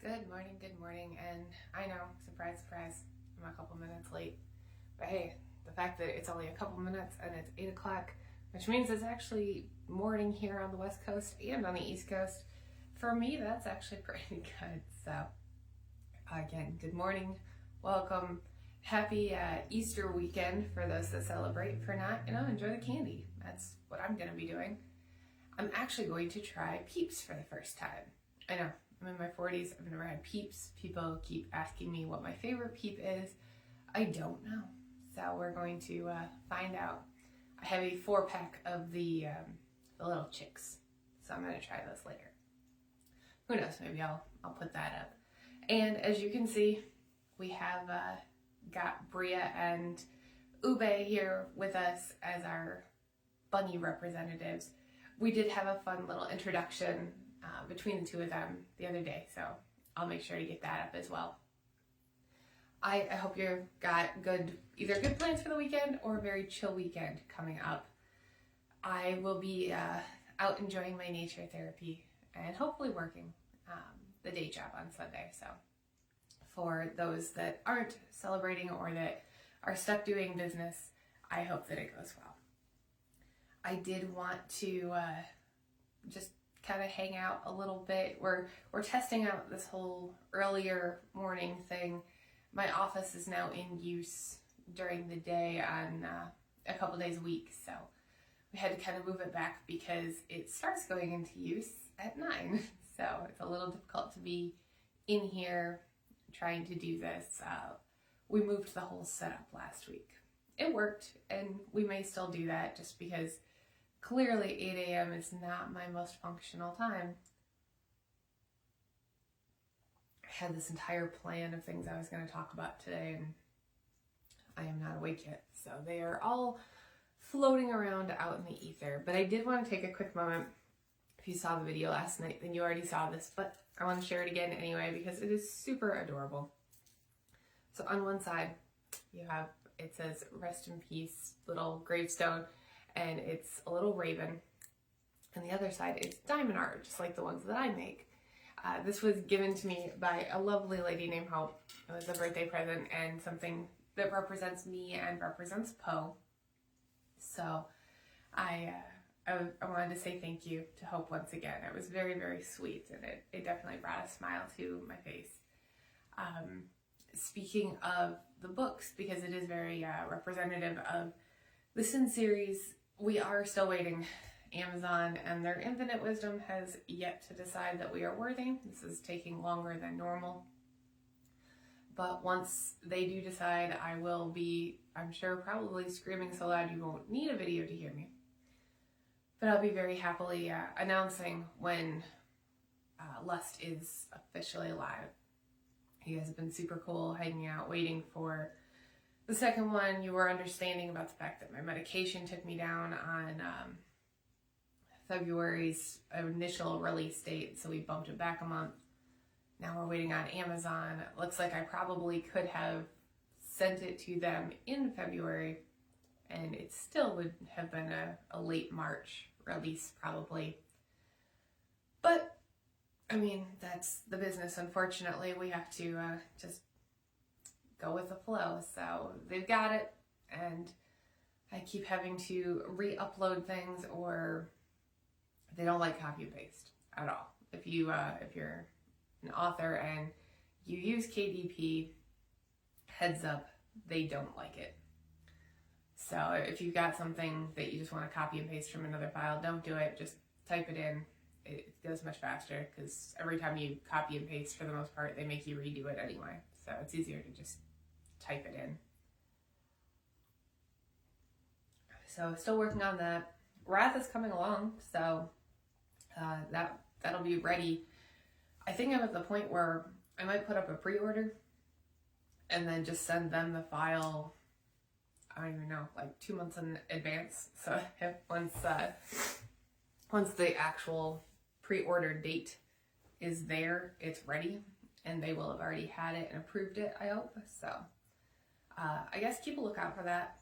Good morning, and I know, surprise, surprise, I'm a couple minutes late, but hey, the fact that it's only a couple minutes and it's 8 o'clock, which means it's actually morning here on the West Coast and on the East Coast, for me, that's actually pretty good. So, again, good morning, welcome, happy Easter weekend for those that celebrate. For not, enjoy the candy. That's what I'm going to be doing. I'm actually going to try Peeps for the first time. I know, I'm in my 40s, I've never had Peeps. People keep asking me what my favorite Peep is. I don't know. So we're going to find out. I have a 4-pack of the little chicks. So I'm going to try those later. Who knows, maybe I'll put that up. And as you can see, we have got Bria and Ube here with us as our bunny representatives. We did have a fun little introduction between the two of them the other day, so I'll make sure to get that up as well. I hope you've got either good plans for the weekend or a very chill weekend coming up. I will be out enjoying my nature therapy and hopefully working the day job on Sunday. So for those that aren't celebrating or that are stuck doing business, I hope that it goes well. I did want to just kind of hang out a little bit. We're testing out this whole earlier morning thing. My office is now in use during the day on a couple days a week, so we had to kind of move it back because it starts going into use at 9. So it's a little difficult to be in here trying to do this. We moved the whole setup last week. It worked, and we may still do that just because clearly 8 a.m. is not my most functional time. I had this entire plan of things I was going to talk about today, and I am not awake yet. So they are all floating around out in the ether. But I did want to take a quick moment. If you saw the video last night, then you already saw this, but I want to share it again anyway because it is super adorable. So on one side, it says rest in peace, little gravestone, and it's a little raven. And the other side is diamond art, just like the ones that I make. This was given to me by a lovely lady named Hope. It was a birthday present and something that represents me and represents Poe. So I wanted to say thank you to Hope once again. It was very, very sweet, and it definitely brought a smile to my face. Speaking of the books, because it is very representative of the Sin series, we are still waiting. Amazon and their infinite wisdom has yet to decide that we are worthy. This is taking longer than normal. But once they do decide, I will be, I'm sure, probably screaming so loud you won't need a video to hear me. But I'll be very happily announcing when Lust is officially live. You guys have been super cool hanging out, waiting for the second one. You were understanding about the fact that my medication took me down on February's initial release date, so we bumped it back a month. Now we're waiting on Amazon. It looks like I probably could have sent it to them in February, and it still would have been a late March release probably. But, I mean, that's the business. Unfortunately, we have to just go with the flow. So they've got it, and I keep having to re-upload things, or they don't like copy and paste at all. If you're an author and you use KDP, heads up, they don't like it. So if you've got something that you just want to copy and paste from another file, don't do it. Just type it in. It goes much faster because every time you copy and paste, for the most part, they make you redo it anyway. So it's easier to just type it in. So still working on that. Wrath is coming along, so that'll be ready. I think I'm at the point where I might put up a pre-order and then just send them the file, I don't even know, like 2 months in advance. So once the actual pre-order date is there, it's ready, and they will have already had it and approved it, I hope. So I guess keep a lookout for that.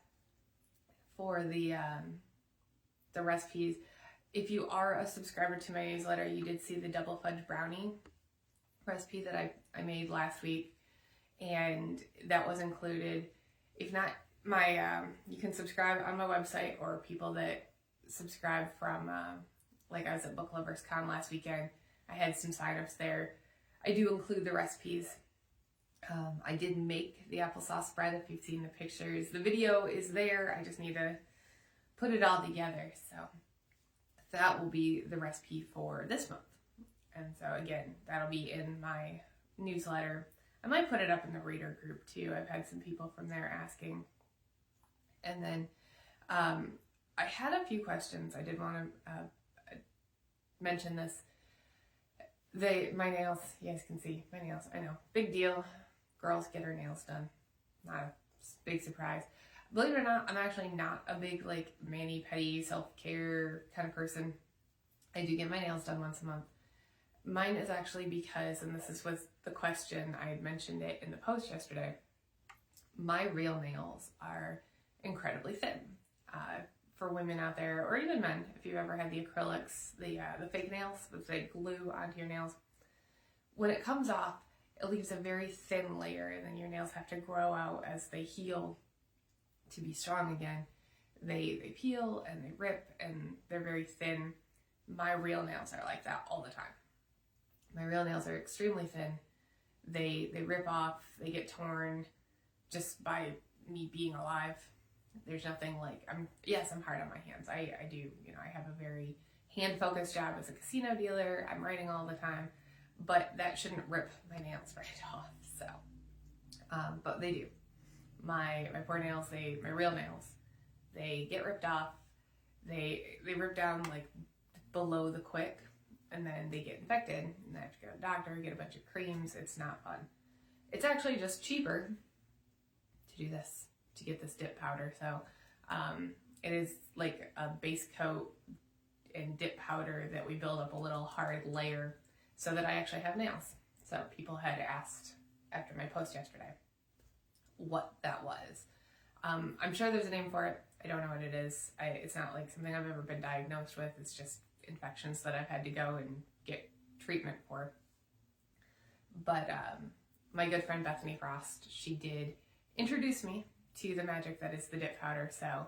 For the recipes, if you are a subscriber to my newsletter, you did see the double fudge brownie recipe that I made last week, and that was included. If not, you can subscribe on my website, or people that subscribe from, like I was at Book Lovers Con last weekend, I had some signups there. I do include the recipes. I did make the applesauce bread, if you've seen the pictures. The video is there, I just need to put it all together. So that will be the recipe for this month. And so again, that'll be in my newsletter. I might put it up in the reader group too. I've had some people from there asking. And then I had a few questions. I did want to mention this. My nails, you guys can see my nails. I know, big deal. Girls get her nails done. Not a big surprise. Believe it or not, I'm actually not a big like mani-pedi self-care kind of person. I do get my nails done once a month. Mine is actually because, and was the question, I had mentioned it in the post yesterday, my real nails are incredibly thin. For women out there, or even men, if you've ever had the acrylics, the fake nails that they glue onto your nails, when it comes off, it leaves a very thin layer, and then your nails have to grow out as they heal to be strong again. They peel and they rip, and they're very thin. My real nails are like that all the time. My real nails are extremely thin. They rip off, they get torn just by me being alive. There's nothing like, I'm hard on my hands. I do, I have a very hand-focused job as a casino dealer. I'm writing all the time, but that shouldn't rip my nails right off. So, but they do. My poor nails, my real nails, they get ripped off. They rip down like below the quick, and then they get infected, and I have to go to the doctor, get a bunch of creams. It's not fun. It's actually just cheaper to do this, to get this dip powder. So it is like a base coat and dip powder that we build up a little hard layer so that I actually have nails. So people had asked after my post yesterday what that was. I'm sure there's a name for it. I don't know what it is. It's not like something I've ever been diagnosed with. It's just infections that I've had to go and get treatment for. But my good friend Bethany Frost, she did introduce me to the magic that is the dip powder. So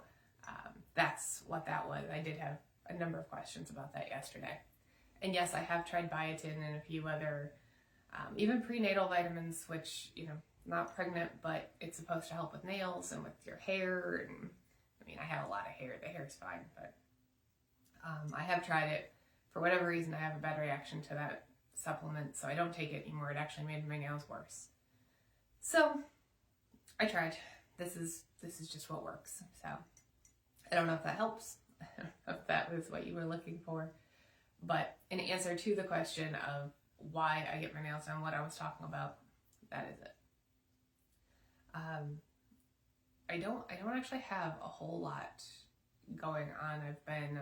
that's what that was. I did have a number of questions about that yesterday. And yes, I have tried biotin and a few other, even prenatal vitamins, which, not pregnant, but it's supposed to help with nails and with your hair. And I have a lot of hair. The hair's fine, but I have tried it. For whatever reason, I have a bad reaction to that supplement, so I don't take it anymore. It actually made my nails worse. So I tried. This is just what works. So I don't know if that helps. I don't know if that was what you were looking for. But in answer to the question of why I get my nails done, what I was talking about, that is it. I don't actually have a whole lot going on. I've been,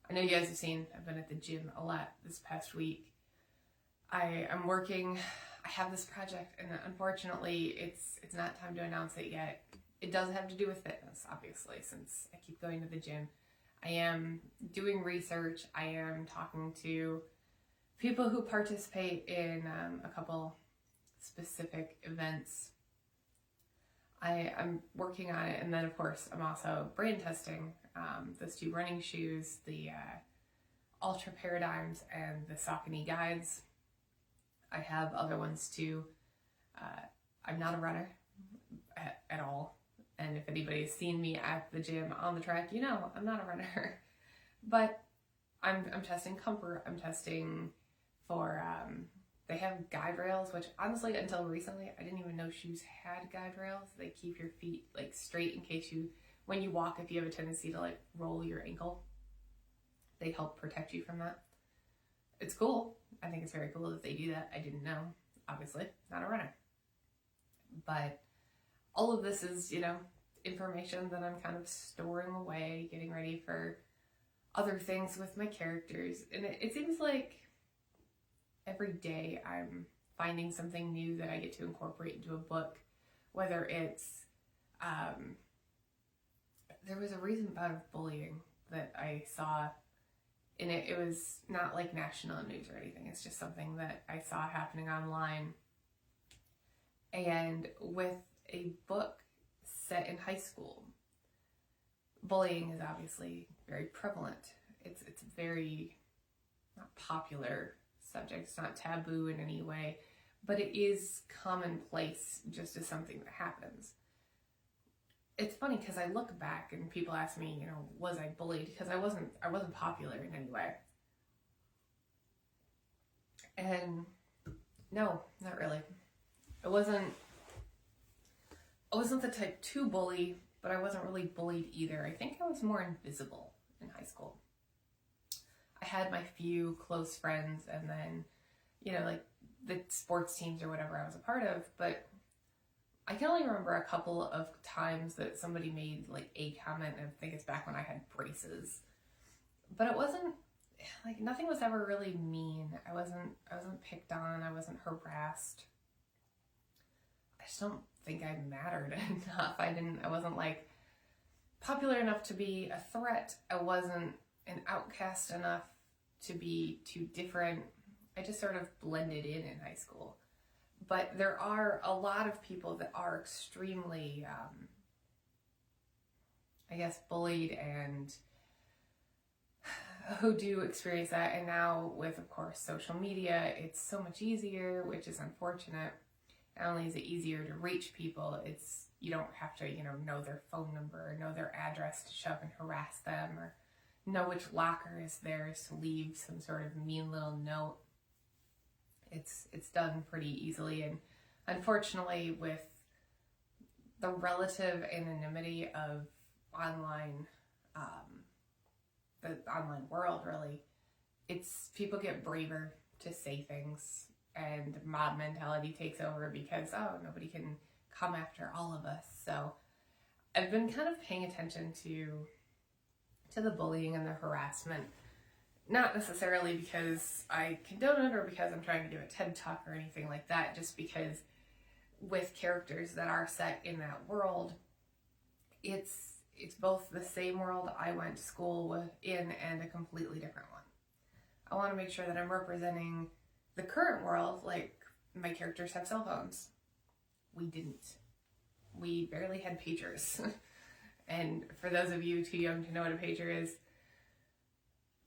I know you guys have seen, I've been at the gym a lot this past week. I'm working, I have this project, and unfortunately it's not time to announce it yet. It does have to do with fitness, obviously, since I keep going to the gym. I am doing research. I am talking to people who participate in a couple specific events. I'm working on it, and then of course I'm also brand testing those two running shoes, the Ultra Paradigms and the Saucony Guides. I have other ones too. I'm not a runner at all. And if anybody's seen me at the gym on the track, I'm not a runner. But I'm testing comfort. I'm testing for, they have guide rails, which honestly, until recently, I didn't even know shoes had guide rails. They keep your feet like straight in case when you walk, if you have a tendency to like roll your ankle, they help protect you from that. It's cool. I think it's very cool that they do that. I didn't know, obviously, not a runner. But all of this is, information that I'm kind of storing away, getting ready for other things with my characters. And it seems like every day I'm finding something new that I get to incorporate into a book, whether it's, there was a recent bout of bullying that I saw And it was not like national news or anything. It's just something that I saw happening online. And with a book set in high school, bullying is obviously very prevalent. It's very not popular subject. It's not taboo in any way, but it is commonplace just as something that happens. It's funny because I look back and people ask me, you know, was I bullied? Because I wasn't popular in any way. And no, not really. I wasn't the type to bully, but I wasn't really bullied either. I think I was more invisible in high school. I had my few close friends and then, you know, like the sports teams or whatever I was a part of, but I can only remember a couple of times that somebody made like a comment, and I think it's back when I had braces. But it wasn't like, nothing was ever really mean. I wasn't picked on, I wasn't harassed. I just don't think I mattered enough. I wasn't like popular enough to be a threat. I wasn't an outcast enough to be too different. I just sort of blended in high school. But there are a lot of people that are extremely, I guess, bullied and who do experience that. And now with, of course, social media, it's so much easier, which is unfortunate. Not only is it easier to reach people, it's, you don't have to, you know their phone number or know their address to shove and harass them or know which locker is theirs to leave some sort of mean little note. It's done pretty easily, and unfortunately with the relative anonymity of online, the online world really, it's people get braver to say things and mob mentality takes over because, oh, nobody can come after all of us. So I've been kind of paying attention to the bullying and the harassment. Not necessarily because I condone it or because I'm trying to do a TED Talk or anything like that, just because with characters that are set in that world, it's both the same world I went to school in and a completely different one. I want to make sure that I'm representing the current world. Like, my characters have cell phones. We didn't. We barely had pagers. And for those of you too young to know what a pager is,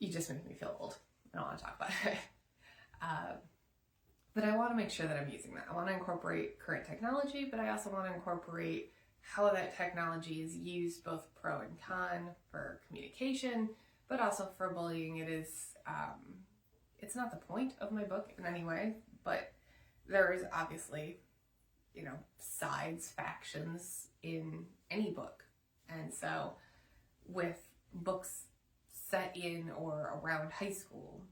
you just make me feel old. I don't want to talk about it. But I want to make sure that I'm using that. I want to incorporate current technology, but I also want to incorporate how that technology is used, both pro and con, for communication, but also for bullying. It is, it's not the point of my book in any way, but there is obviously, sides, factions in any book. And so with books set in or around high school,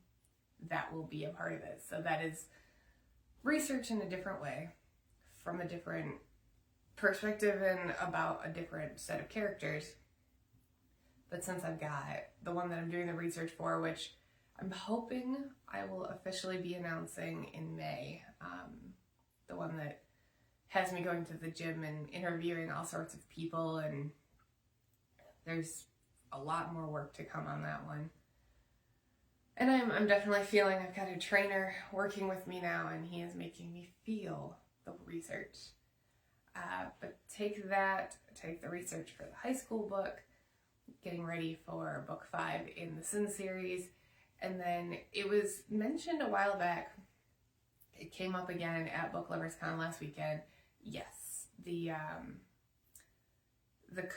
that will be a part of it. So that is research in a different way, from a different perspective and about a different set of characters. But since I've got the one that I'm doing the research for, which I'm hoping I will officially be announcing in May, the one that has me going to the gym and interviewing all sorts of people, and there's a lot more work to come on that one. And I'm definitely feeling I've got a trainer working with me now, and he is making me feel the research. But take the research for the high school book, getting ready for book 5 in the Sin series, and then it was mentioned a while back, it came up again at Book Lovers Con last weekend. Yes, the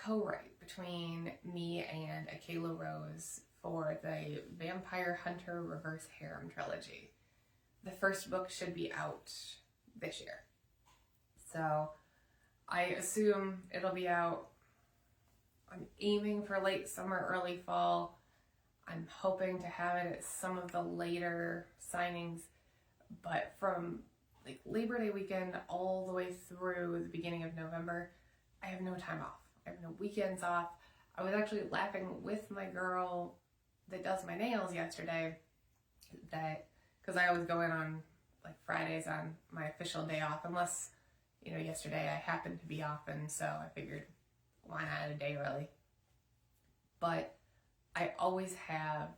co-write between me and Akela Rose for the Vampire Hunter Reverse Harem trilogy. The first book should be out this year. So I assume it'll be out. I'm aiming for late summer, early fall. I'm hoping to have it at some of the later signings, but from like Labor Day weekend all the way through the beginning of November, I have no time off. I have no weekends off. I was actually laughing with my girl that does my nails yesterday, that because I always go in on like Fridays on my official day off, unless yesterday I happened to be off, and so I figured why not a day early. But I always have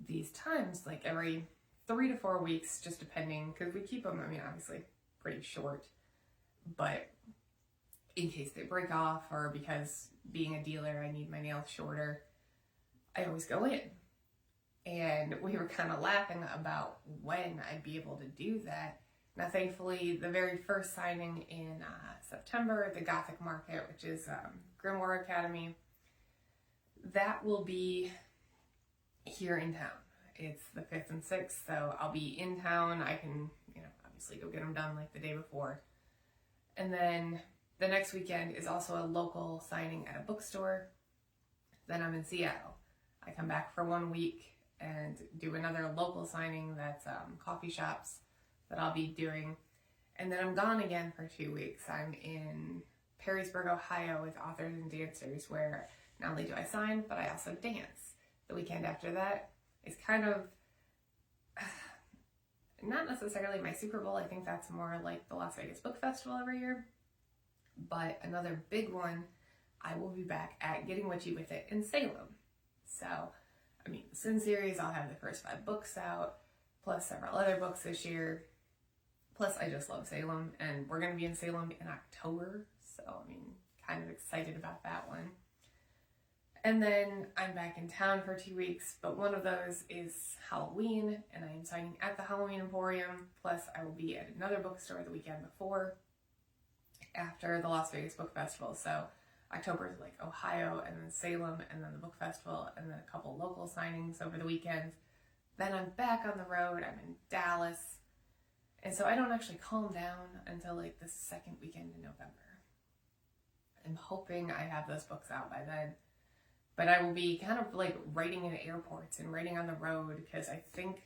these times, like every 3 to 4 weeks, just depending, because we keep them, I mean, obviously pretty short, but in case they break off, or because being a dealer, I need my nails shorter, I always go in. And we were kind of laughing about when I'd be able to do that. Now, thankfully, the very first signing in September, the Gothic Market, which is Grimoire Academy, that will be here in town. It's the 5th and 6th, so I'll be in town. I can, obviously go get them done like the day before. And then the next weekend is also a local signing at a bookstore. Then I'm in Seattle. I come back for 1 week and do another local signing that's coffee shops that I'll be doing. And then I'm gone again for 2 weeks. I'm in Perrysburg, Ohio with authors and dancers, where not only do I sign, but I also dance. The weekend after that is kind of not necessarily my Super Bowl. I think that's more like the Las Vegas Book Festival every year. But another big one, I will be back at Getting Witchy with It in Salem. So, I mean, the Sin series, I'll have the first 5 books out, plus several other books this year. Plus, I just love Salem, and we're going to be in Salem in October. So, I mean, kind of excited about that one. And then I'm back in town for 2 weeks, but one of those is Halloween, and I am signing at the Halloween Emporium. Plus, I will be at another bookstore the weekend before, after the Las Vegas Book Festival. So October is like Ohio, and then Salem, and then the book festival, and then a couple local signings over the weekend. Then I'm back on the road. I'm in Dallas. And so I don't actually calm down until like the second weekend in November. I'm hoping I have those books out by then. But I will be kind of like writing in airports and writing on the road, because I think,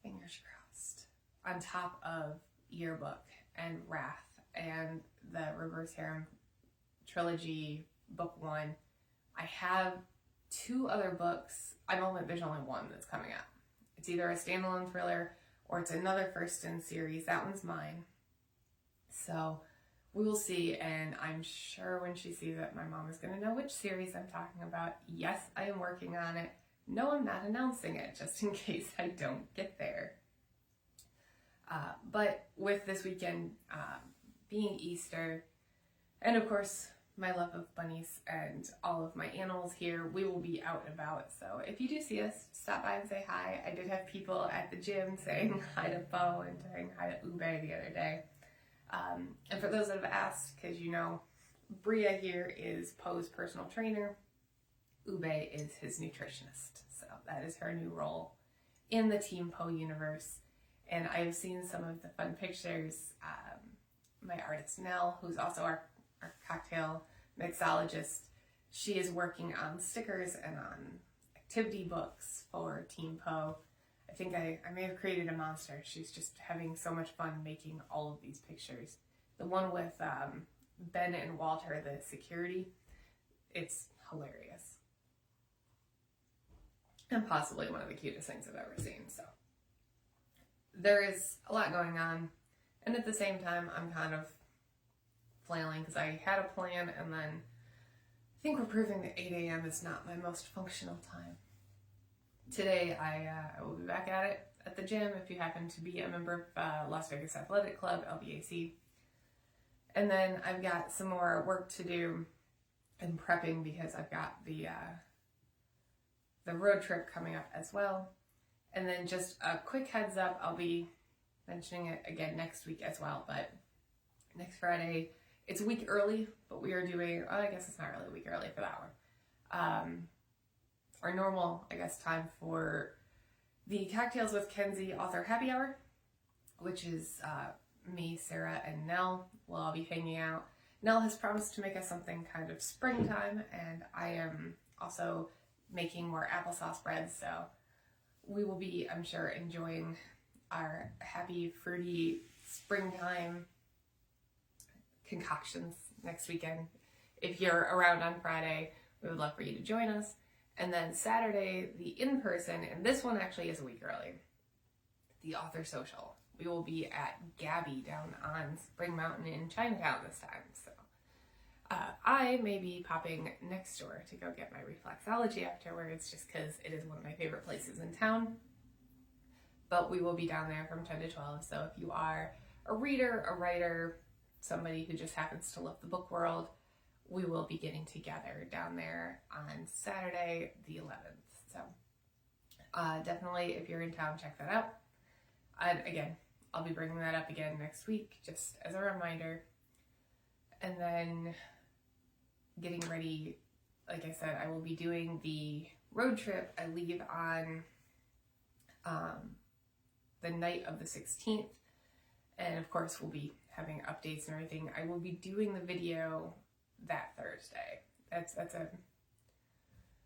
fingers crossed, on top of Yearbook and Wrath and the Reverse Harem trilogy, book 1, I have 2 other books. There's only one that's coming out. It's either a standalone thriller or it's another first in series. That one's mine. So we will see, and I'm sure when she sees it, my mom is going to know which series I'm talking about. Yes, I am working on it. No, I'm not announcing it, just in case I don't get there. But with this weekend being Easter, and of course, my love of bunnies and all of my animals here, we will be out and about. So if you do see us, stop by and say hi. I did have people at the gym saying hi to Bo and saying hi to Ube the other day. And for those that have asked, because Bria here is Poe's personal trainer, Ube is his nutritionist. So that is her new role in the Team Poe universe. And I've seen some of the fun pictures. My artist Nell, who's also our cocktail mixologist, she is working on stickers and on activity books for Team Poe. I think I may have created a monster. She's just having so much fun making all of these pictures. The one with Ben and Walter, the security, it's hilarious. And possibly one of the cutest things I've ever seen. So there is a lot going on. And at the same time, I'm kind of flailing because I had a plan, and then I think we're proving that 8 a.m. is not my most functional time. Today, I will be back at it at the gym if you happen to be a member of Las Vegas Athletic Club, LVAC. And then I've got some more work to do in prepping, because I've got the road trip coming up as well. And then just a quick heads up, I'll be mentioning it again next week as well, but next Friday, it's a week early, but we are doing, I guess it's not really a week early for that one. Our normal, time for the Cocktails with Kenzie author happy hour, which is me, Sarah, and Nell will all be hanging out. Nell has promised to make us something kind of springtime, and I am also making more applesauce bread, so we will be, I'm sure, enjoying our happy, fruity springtime concoctions next weekend. If you're around on Friday, we would love for you to join us. And then Saturday, the in-person, and this one actually is a week early, the author social. We will be at Gabby down on Spring Mountain in Chinatown this time. So I may be popping next door to go get my reflexology afterwards, just because it is one of my favorite places in town. But we will be down there from 10 to 12, so if you are a reader, a writer, somebody who just happens to love the book world, we will be getting together down there on Saturday the 11th. So definitely, if you're in town, check that out. And again, I'll be bringing that up again next week, just as a reminder. And then getting ready, like I said, I will be doing the road trip. I leave on the night of the 16th. And of course, we'll be having updates and everything. I will be doing the video that Thursday. That's a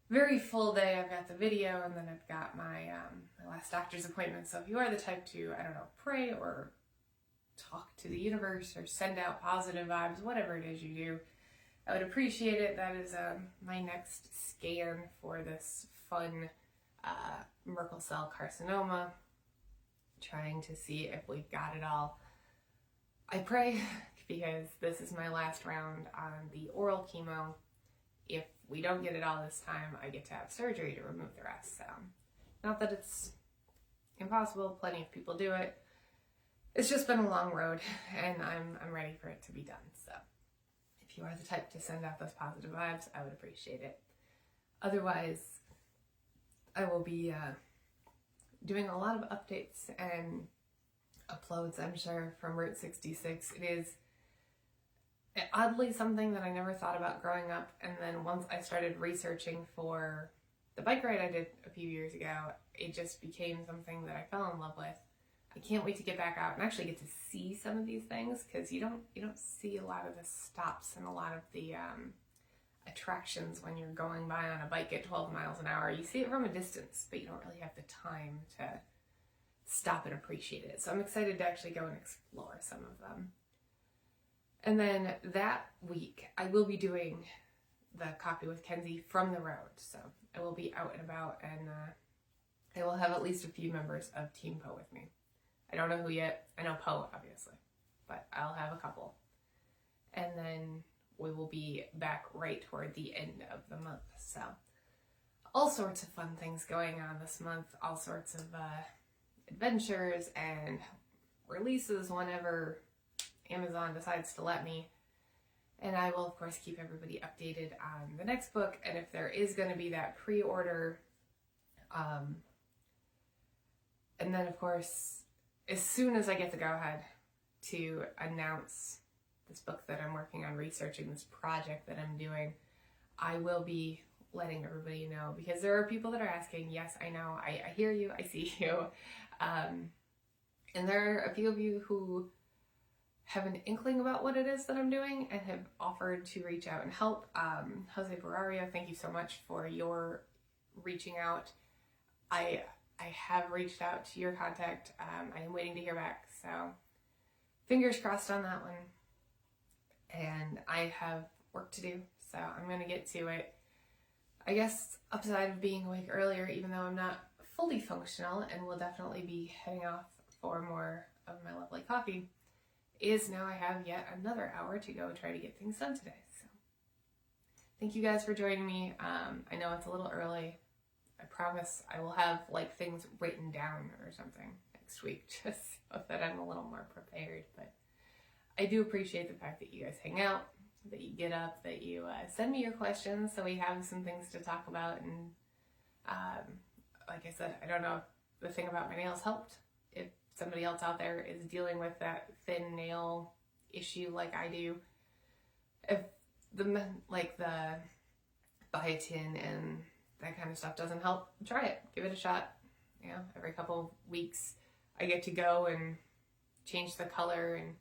very full day. I've got the video, and then I've got my last doctor's appointment. So if you are the type to, I don't know, pray or talk to the universe or send out positive vibes, whatever it is you do, I would appreciate it. That is my next scan for this fun Merkel cell carcinoma, trying to see if we've got it all. I pray, because this is my last round on the oral chemo. If we don't get it all this time, I get to have surgery to remove the rest. So, not that it's impossible, plenty of people do it. It's just been a long road, and I'm ready for it to be done. So, if you are the type to send out those positive vibes, I would appreciate it. Otherwise, I will be doing a lot of updates and uploads, I'm sure, from Route 66. It is oddly something that I never thought about growing up, and then once I started researching for the bike ride I did a few years ago, it just became something that I fell in love with. I can't wait to get back out and actually get to see some of these things, because you don't see a lot of the stops and a lot of the attractions when you're going by on a bike at 12 miles an hour. You see it from a distance, but you don't really have the time to stop and appreciate it. So I'm excited to actually go and explore some of them. And then that week, I will be doing the Coffee with Kenzie from the road. So I will be out and about, and I will have at least a few members of Team Poe with me. I don't know who yet. I know Poe, obviously, but I'll have a couple. And then we will be back right toward the end of the month. So all sorts of fun things going on this month, all sorts of adventures and releases whenever Amazon decides to let me. And I will, of course, keep everybody updated on the next book. And if there is going to be that pre-order, and then, of course, as soon as I get the go-ahead to announce this book that I'm working on, researching this project that I'm doing, I will be letting everybody know, because there are people that are asking. Yes, I know, I hear you, I see you. And there are a few of you who have an inkling about what it is that I'm doing and have offered to reach out and help. Jose Barrario, thank you so much for your reaching out. I have reached out to your contact. I am waiting to hear back, so fingers crossed on that one. And I have work to do, so I'm going to get to it. I guess upside of being awake earlier, even though I'm not fully functional and will definitely be heading off for more of my lovely coffee, is now I have yet another hour to go try to get things done today. So thank you guys for joining me. I know it's a little early. I promise I will have like things written down or something next week, just so that I'm a little more prepared. But I do appreciate the fact that you guys hang out, that you get up, that you send me your questions, so we have some things to talk about. And like I said, I don't know if the thing about my nails helped. If somebody else out there is dealing with that thin nail issue like I do, if the biotin and that kind of stuff doesn't help, try it. Give it a shot. You know, every couple of weeks I get to go and change the color, and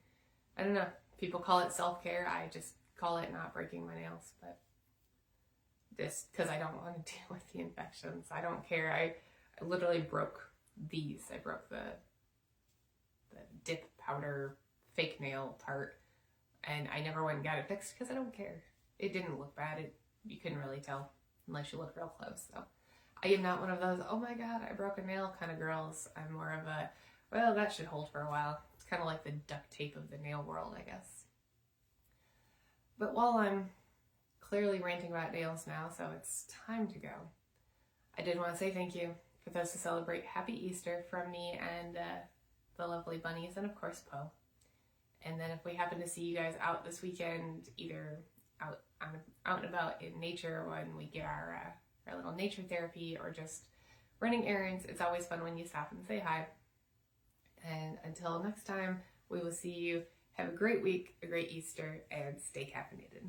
I don't know, people call it self-care. I just call it not breaking my nails, but just because I don't want to deal with the infections. I don't care. I literally broke these. I broke the dip powder fake nail part, and I never went and got it fixed because I don't care. It didn't look bad. You couldn't really tell unless you look real close. So I am not one of those, oh my god, I broke a nail kind of girls. I'm more of a, well, that should hold for a while. It's kind of like the duct tape of the nail world, I guess. But while I'm clearly ranting about nails now, so it's time to go, I did want to say thank you for those who celebrate Happy Easter from me and the lovely bunnies, and of course Poe. And then if we happen to see you guys out this weekend, either out and about in nature when we get our little nature therapy, or just running errands, it's always fun when you stop and say hi. And until next time, we will see you. Have a great week, a great Easter, and stay caffeinated.